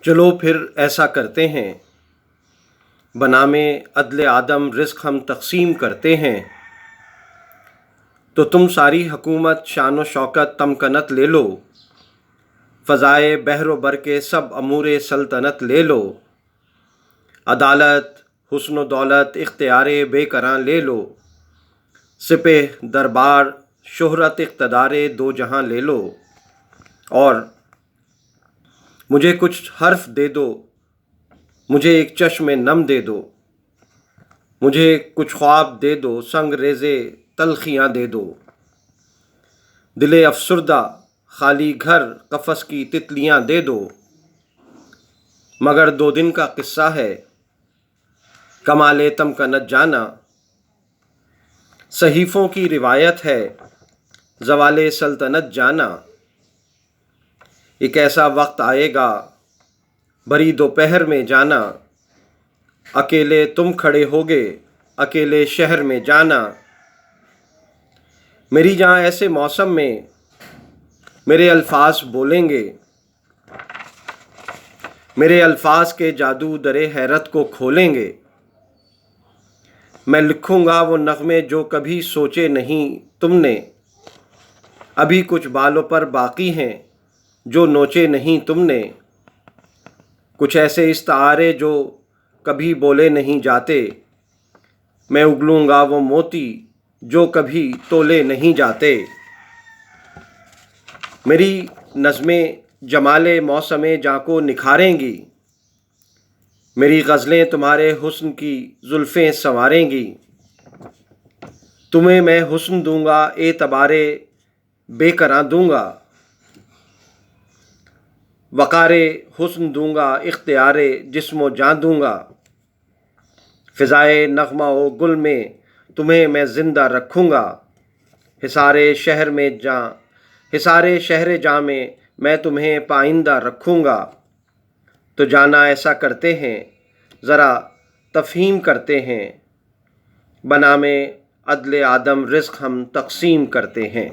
چلو پھر ایسا کرتے ہیں، بنام عدل آدم رزق ہم تقسیم کرتے ہیں۔ تو تم ساری حکومت شان و شوکت تمکنت لے لو، فضائے بحر و بر کے سب امور سلطنت لے لو، عدالت حسن و دولت اختیار بے کراں لے لو، سپہ دربار شہرت اقتدار دو جہاں لے لو، اور مجھے کچھ حرف دے دو، مجھے ایک چشم نم دے دو، مجھے کچھ خواب دے دو، سنگ ریزے تلخیاں دے دو، دل افسردہ خالی گھر قفس کی تتلیاں دے دو۔ مگر 2 دن کا قصہ ہے، کمال تمکنت جانا، صحیفوں کی روایت ہے، زوال سلطنت جانا۔ ایک ایسا وقت آئے گا بھری دوپہر میں جانا، اکیلے تم کھڑے ہوگے اکیلے شہر میں جانا۔ میری جاں ایسے موسم میں میرے الفاظ بولیں گے، میرے الفاظ کے جادو در حیرت کو کھولیں گے۔ میں لکھوں گا وہ نغمے جو کبھی سوچے نہیں تم نے، ابھی کچھ بالوں پر باقی ہیں جو نوچے نہیں تم نے، کچھ ایسے استعارے جو کبھی بولے نہیں جاتے، میں اگلوں گا وہ موتی جو کبھی تولے نہیں جاتے۔ میری نظمیں جمال موسم جاں کو نکھاریں گی، میری غزلیں تمہارے حسن کی زلفیں سنواریں گی۔ تمہیں میں حسن دوں گا اعتبار بے کراں دوں گا، وقار حسن دوں گا اختیار جسم و جاں دوں گا، فضائے نغمہ و گل میں تمہیں میں زندہ رکھوں گا، حصار شہر جاں میں تمہیں پائندہ رکھوں گا۔ تو جانا ایسا کرتے ہیں، ذرا تفہیم کرتے ہیں، بنام عدل آدم رزق ہم تقسیم کرتے ہیں۔